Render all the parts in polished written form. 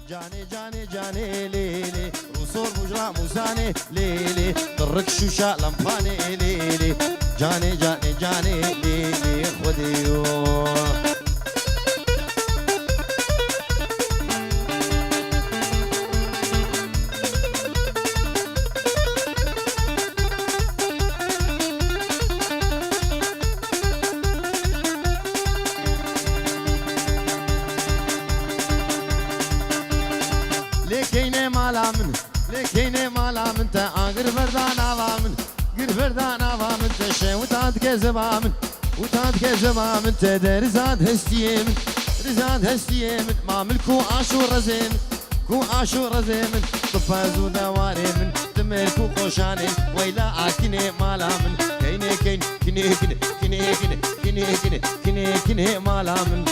جاني جاني جاني ليلي وصور مجرى موزاني ليلي درك شوشة لمباني ليلي جاني جاني جاني ليلي خديو لكيني مالا من تا غير فردان عوامن غير فردان عوامن تشي وتعد كذبا من تدر رزاد هستيمن ما ملكو عاشور رزيمن طفازو دواري من تملكو قوشاني ويلا اكيني مالا من كيني مالا من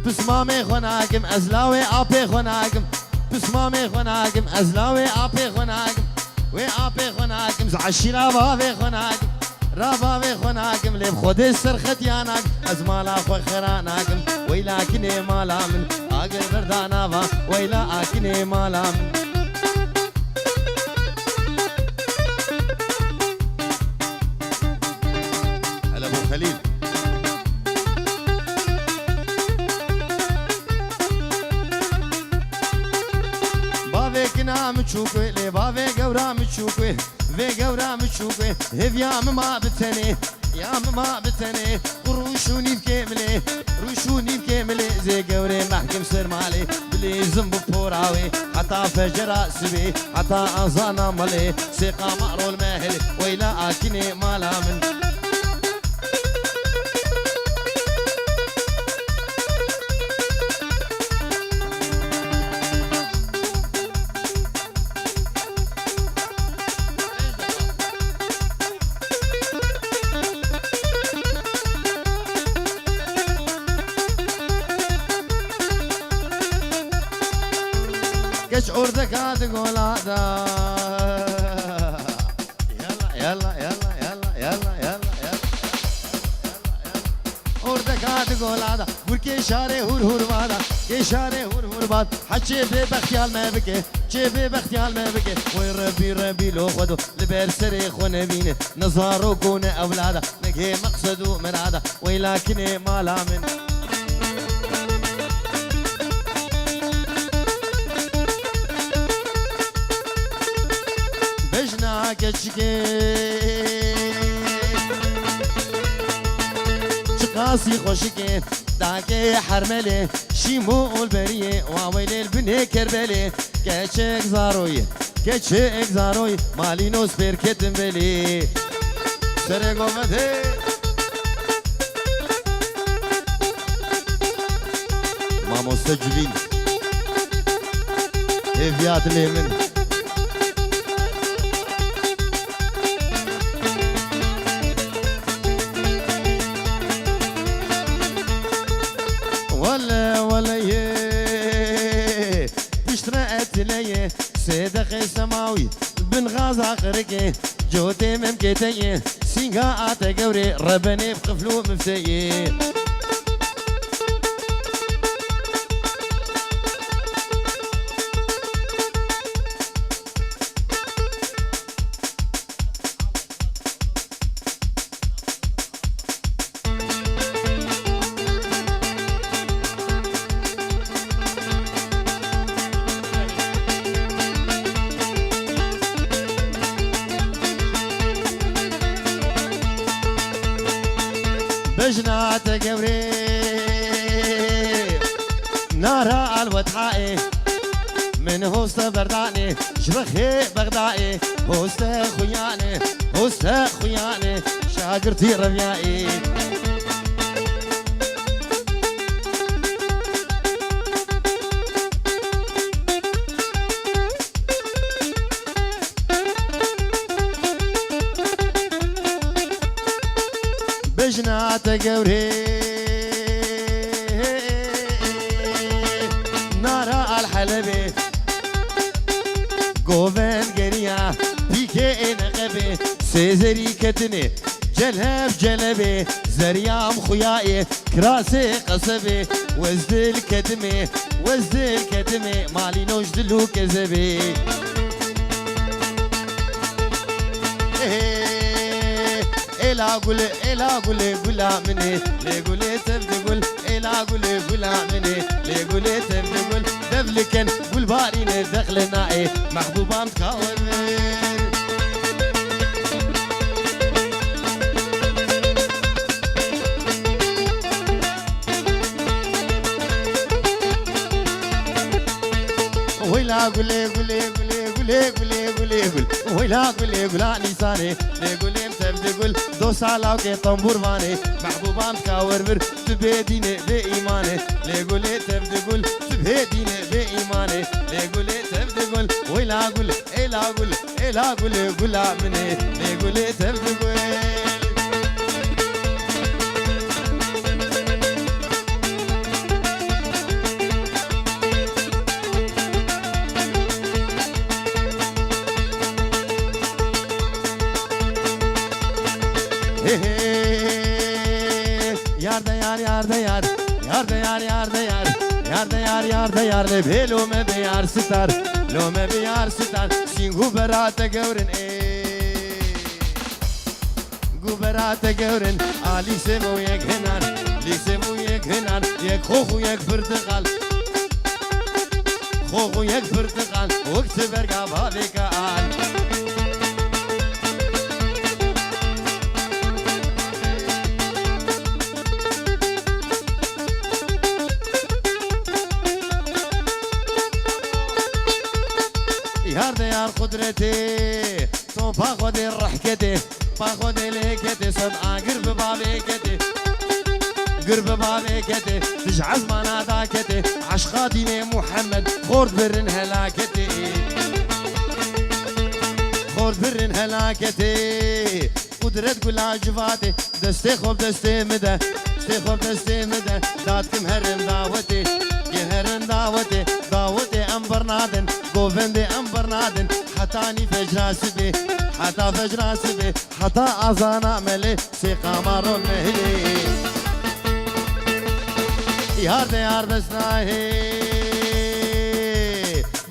بسمامي خناقم ازلاوي ابي خناقم بسمامي خناقم ازلاوي ابي خناقم وي ابي خناقم زعشيرا رابا خناقم لي بخد سرخت ياناك ازمالا خو خراناقم ويلاكني مالا من اگر بردانا با ويلا اكني مالا من هلا ابو خليل مچوکوی لیبا وی گورا مچوکوی هفیا ما بتنی روشونی بکملی زی گوری محکم سر مالی بلی زنب پوراوی حتا فجر سبی حتا ازانا ملی سیقا معرول مهلی ویلا آکنی مالا من geç orada kaldı golada yalla orada kaldı golada vur keşare hur vada keşare hur bad haçe be baxtiyal mebke وي ربي لو خدو لبير سري خونه بينه نظارو كون اولاده نجي مقصدو مراده ولكن ما من geçke çıkası hoşike dake harmele şimul beriye vaveyle bine kerbele geçek zaroy malinos berketim veli sere gomede mamosta cübin eviyat lemin صدق سماوي بن غازا خرقي جوتي ممكتي سينغا آتا قوري ربني بقفلو مفتي بجنات قوري نارا الوطحائي من هوست برداني شبخي بغدائي هوست خياني شاقرتي ربيائي بجنات قوري كتني جلب جلبي زريام خيائي كراسي قصبي وزد الكتمي وزد الكتمي مالي نوجدلو كذبي إلا قولي إلا قولي قولا مني لي قولي تبدي قول إلا قولي قولا مني لي قولي تبدي قول دبلكن قول باريني دخل نائي محبوبان تكاور ويلا قولي قولي قولي قولي قولي قولي قول ويلا قولي قولا لساني لي قولي تبدي قول دوس على وكي طنبور فاني محبوبان تكاور بر تبهديني بإيماني لي قولي تبدي قول تبهديني بإيماني لي قولي تبدي قول ويلا قول إلا قول إلا قولي قولا مني لي قولي تبدي قول yarda yar yarda yar yarda yar yarda yar yarda yar yarda yar lebelo me be yar sitar lo me be yar sitar sin guberate gauren guberate gauren ali semo yek henar li semo yek henar yek khohu yek portakal khohu yek portakal waqt berga babeka al يار ديار قدرتي تو باخد الرحكتي باخد ليكتي صدقا قرب بابيكتي قرب بابيكتي تجعز مناداكتي عشقاتي محمد خورد برن هلاكتي خورد برن هلاكتي قدرت كل عجفاتي دستي خوب دستي مدى دستي خوب دستي مدى داتكم هرم دعوتي هرم دعوتي دعوتي أمبر نادن قوفندي أمبر نادن حتاني فجر سبي حتى فجر سبي حتى أذان عملي سيقامر المهلي يار ديار بسناهي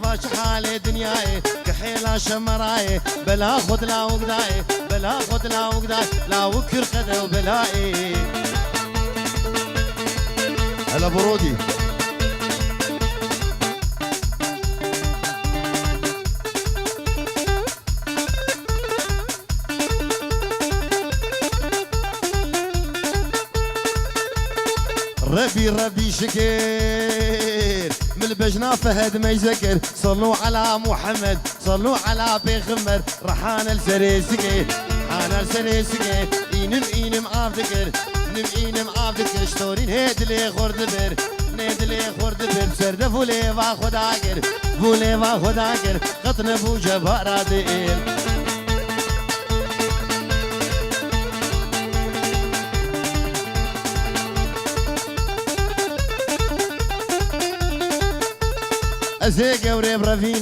واش حالي دنياي كحيلة شمراي بلا خد لا وقداي بلا خد لا وقداي لا وكر قدو بلاي هلا برودي ربي ربي شكر من البجنا فهد ما يذكر صلوا على محمد صلوا على بيغمر رحان السريسكي حان السريسكي إنم عافذكر إنم عافذكر شتورين هيد لي خورد بر نيد لي خورد بر سرد فولي وا خداكر فولي وا خداكر قطن بو جبارا ديل ازي قوري برافينم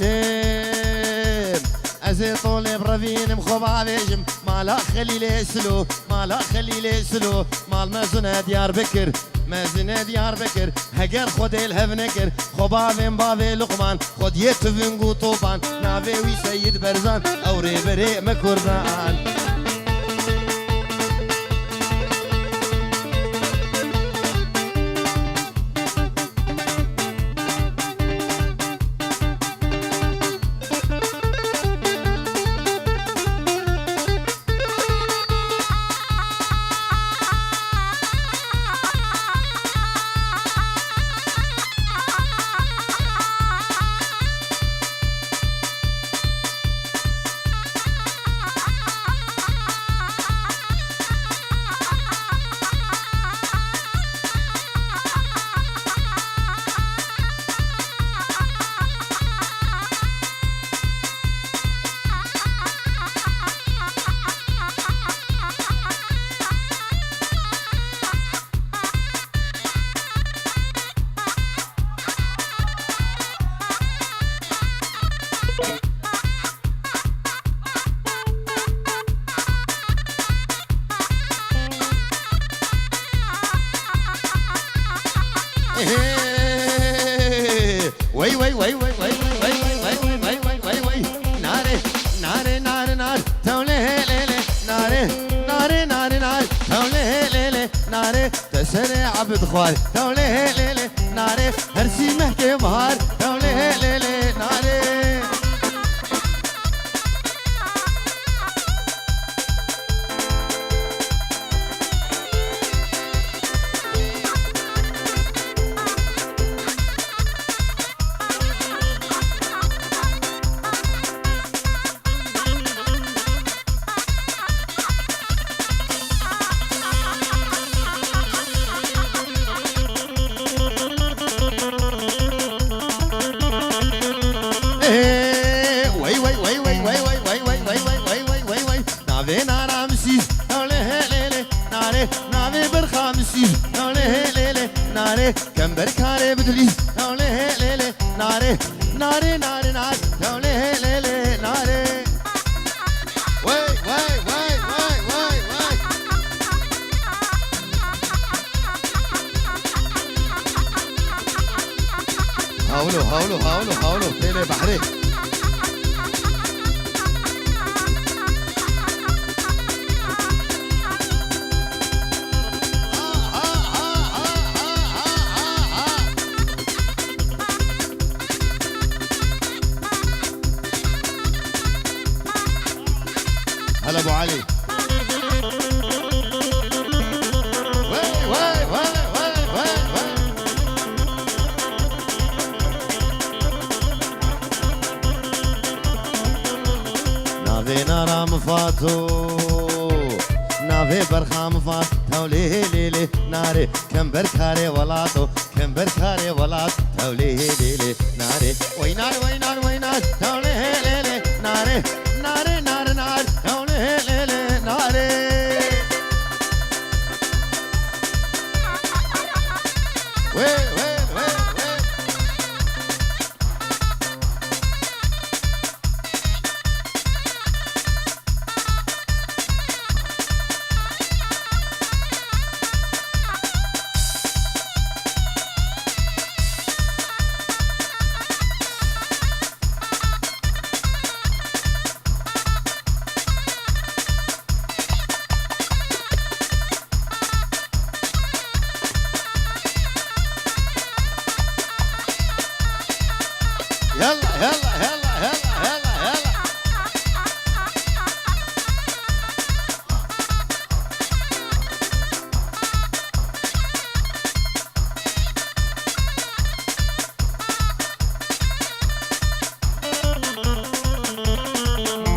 ازي طولي برافينم خوب عبيجم مالا خليلي سلو مالا خليلي سلو مال مازنة ديار بكر مازنة ديار بكر هجر خود الهفنكر خوبا من بابي لقمان خود يتفنقو طوبان نافي وي سيد برزان اوري بري مكردان وي وي وي وي وي وي وي وي وي وي وي ناري ناري ناري نار تولي ليلي ناري ناري ناري نار تولي ليلي ناري تسرع بدخوال تولي ليلي ناري هرسي مهكي بهار تولي ليلي ناري كم بركاري بدلي نولي ليلي ناري ناري ناري نار نولي ليلي ناري وي وي وي وي وي وي هاولو هاولو هاولو هاولو ليلي بحري هلا ابو علي وي وي وي وي وي وي نافي نارا مفاتو نافي برخا مفات تولي ليلي ناري كم بركاري ولاتو كم بركاري ولات تولي ليلي ناري وي نار وي نار وي نار تولي ليلي ناري ناري نار نار تولي ليلي ناري وي وي وي وي يلا يلا يلا يلا يلا يلا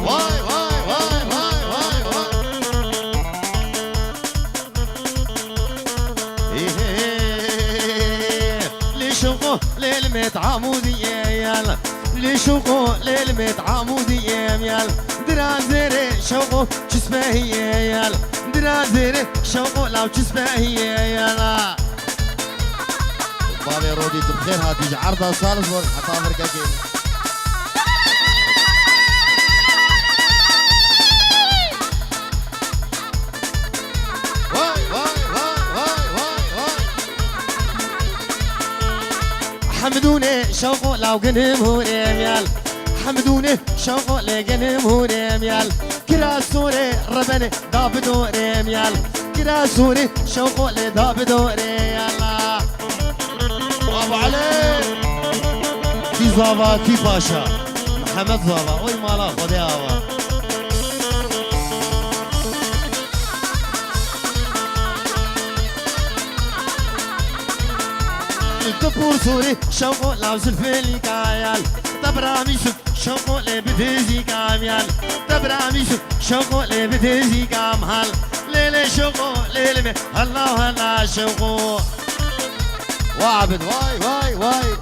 واي واي واي واي واي واي لشوقه للميت عمودية يلا لشوقه للميت عمودية يلا درازيري شوقه جسمه هي يلا درازيري شوقه لو جسمه هي يلا بابي رودي بخير هاتيج عرضة صالح حتى أمريكا كيني حمدوني شوقو لو قنم هوريم حمدوني شوقو لقنم هوريم كراسوني ربني دابدو ريم كراسوني شوقو لدابدو ريم ابو علي تي زافا تي باشا محمد زافا وي مالا خدي هوا الدبور سوري شوقو لابس الفيلي كايال تبرامي شوف شوقو لي بديزي كاميال تبرامي شوف شوقو لي بديزي كامهال ليلي شوقو ليلي الله الله شوقو وعبد واي واي واي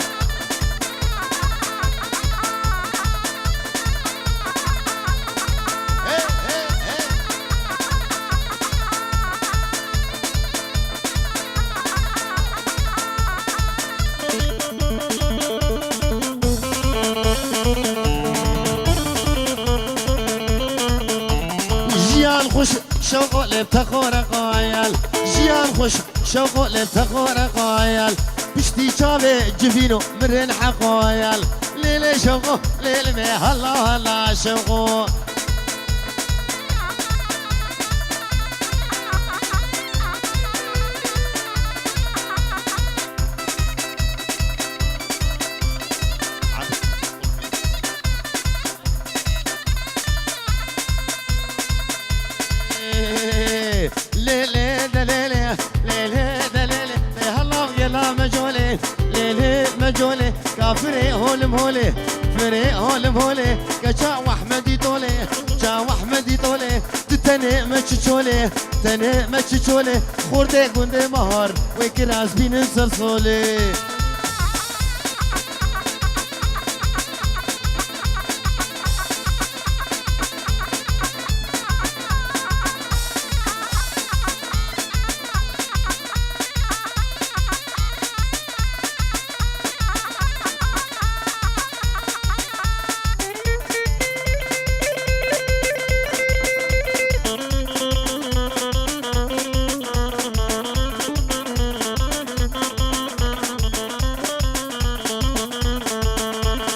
خوش شوقو لبتخور قایل جیان خوش شوقو لبتخور قایل بشتي شابي جبينو مرن حقويال ليلي شوقو ليلي مي هلا هلا شوقو مجولي كافري هولم هولي فري هولم هولي كشا واحمدي طولي شا واحمدي طولي تتني مششولي تني مششولي خوردي قندي مهار ويكراز بين صلصولي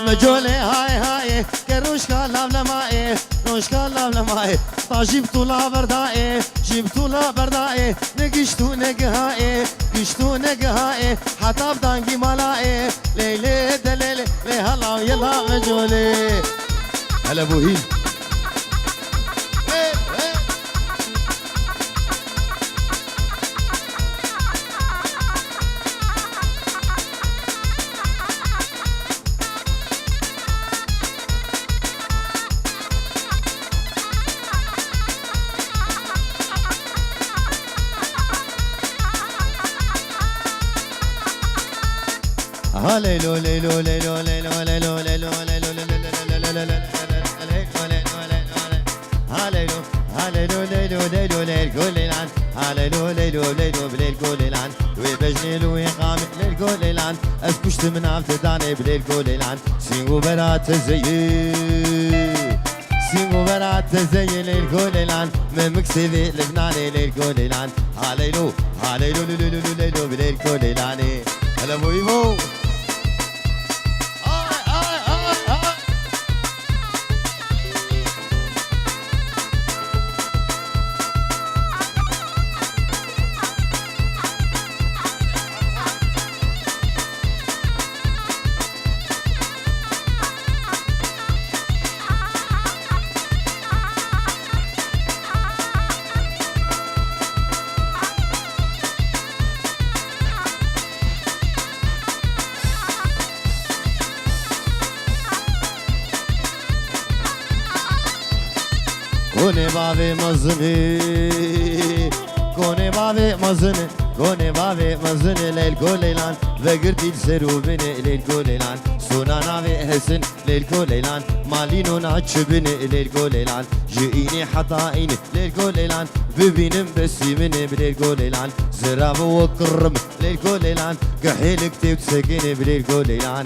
مجولي هاي هاي كروشكا لملماي روشكا لملماي جبتو لا برداي جبتو لا برداي نقشتو نقهاي قشتو نقهاي حتى بدانقي ملاي ليلي دليلي لي هلا يلا مجولي هلا بوهيل هاليلو ليلو ليلو ليلو ليلو ليلو ليلو هاليلو هاليلو ليلو ليلو ليل كل العن هاليلو ليلو ليلو بليل كل العن وبجنيل ويقام ليل كل العن اسكشت من عفتداني بليل كل العن سينغو برات زي سينغو برات زي ليل كل العن من مكسبي لبناني ليل كل العن هاليلو هاليلو ليلو ليلو بليل كل العن هلا بويبو Kone bave mazını Kone bave mazını Kone bave mazını Leyl koleylan Ve gırtil serubini Leyl koleylan Sunana ve hesin Leyl koleylan Malinin açıbini Leyl koleylan Jiini hataini Leyl koleylan Bibinim besimini Leyl koleylan Zirabı ve kırrım Leyl koleylan Gahilik tevksekini Leyl koleylan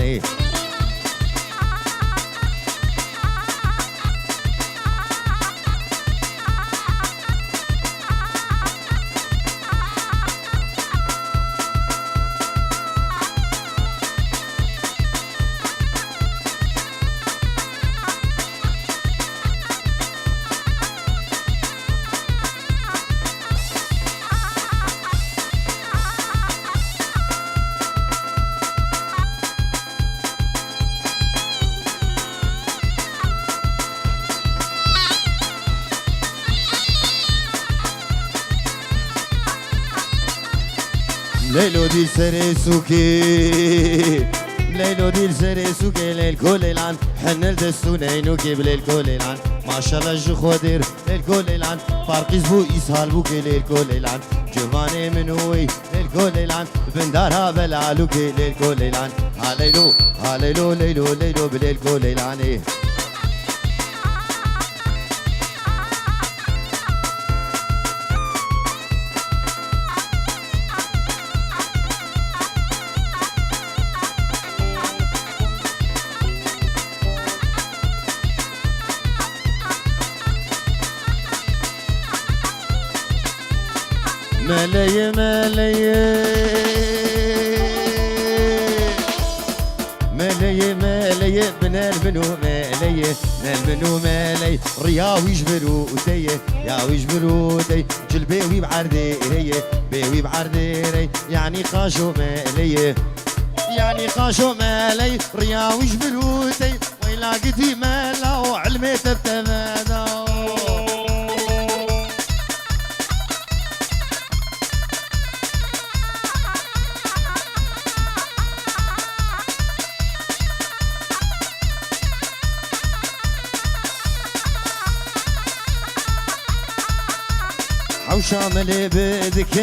ليلو دي سري سوكي ليلو دي سري سوكي ليل كوليلان حنل دستونينوكي بليل كوليلان ما شاء الله جو خودير ليل كوليلان فارقيز بو إسهال بوكي ليل كوليلان جواني منوي ليل كوليلان بندارها بلالوكي ليل كوليلان هاليلو هاليلو ليلو ليلو بليل كوليلاني ملي ملي نال منو مالي نال منو مالي رياوي جبرو تيه ياوي جبرو تيه جلبيوي بعردي بيوي بعردي يعني قاشو مالي يعني قاشو مالي رياوي جبرو تيه ويلا قدي مالا وعلمي تبتمادا وشامل بدك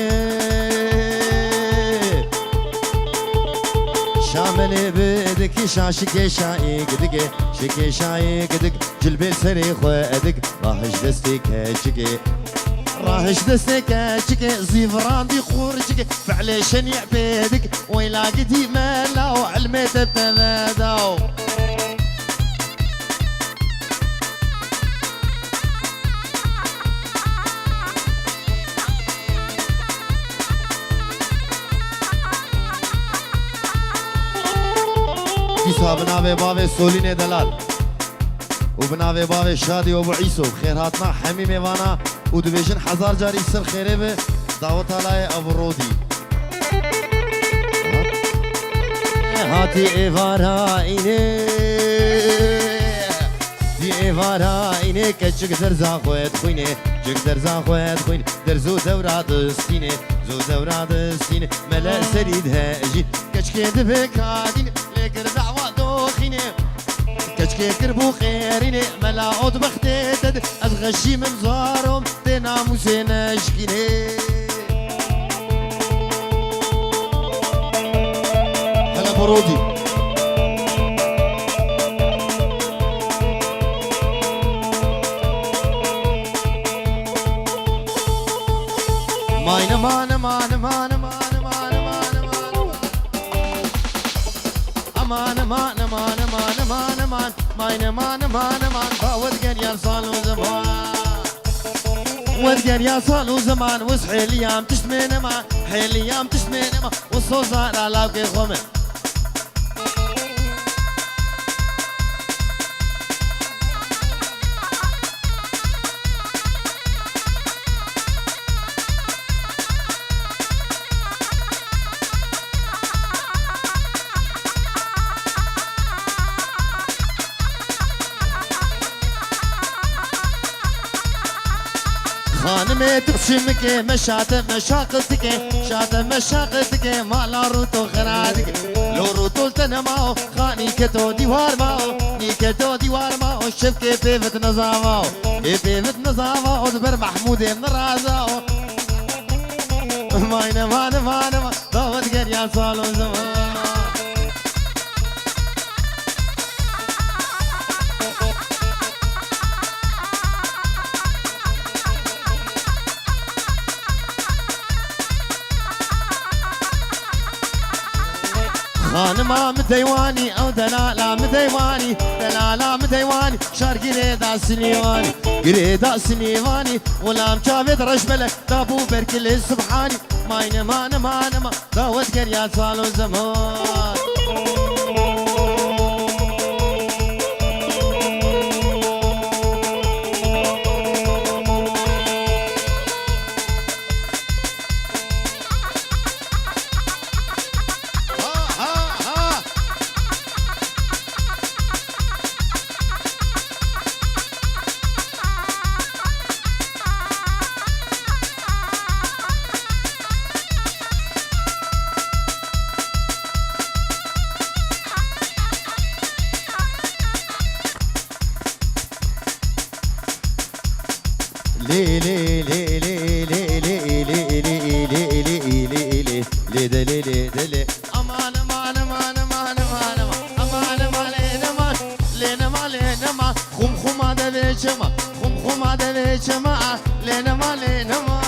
شامل بدك شاشك شايق دك شك شايق دك جلبي سري خدك راهش دستك هشك راهش دستك هشك زيفران دي خورجك فعلي شنيع بيدك ويلا قدي مالا وعلميت بتماداو بناوي بابي سوليني دلال وبناوي بابي شادي وابو عيسو خير هاتنا حمي ميوانا ودبيجن حزار جاري سر خيري به دعوت علي ابو رودي هاتي ايفارا ايني دي ايفارا ايني كچك درزا خويت خويني جك درزا خويت خويني درزو دورات السيني زو دورات السيني ملا سريد هاجي كچك دبك هادين لكر دعوة دوخيني كشكي كربو خيريني ملا عود بختيتد أتغشي من زارهم تناموسي نشكيني هلا برودي ماينا مانا مانا مانا مانا مانا مانا مانا مانا مانا مانا مانا مانا مانا مانا مانا فودقن يا صالو زمان ودقن يا صالو زمان وصحي اليام تشتمين ما حي اليام تشتمين ما والصوصان على كي خمن خانمي تبشمك مشات مشاقتك شات مشاقتك مالا روتو خرادك لو روتو تنماو خاني كتو ديوار ماو نيكتو ديوار ماو شفكي بيفت نظاماو بيفت نظاماو دبر محمود من رازاو ماينا مانا مانا مانا داود قر يا صالو زمان خانما مديواني او دلالا مديواني دلالا مديواني شار قريدا سليواني قريدا سليواني ولا مجافد رشبلك دابو بركل سبحاني ماينا مانا مانا ما داود قريا صالو زمان لي لي لي لي لي لي لي لي لي لي لي لي دلي لي دلي امان امان امان امان امان امان امان امان لينا ما لينا ما خم خم هذا ليش ما خم خم هذا ليش ما لينا ما لينا ما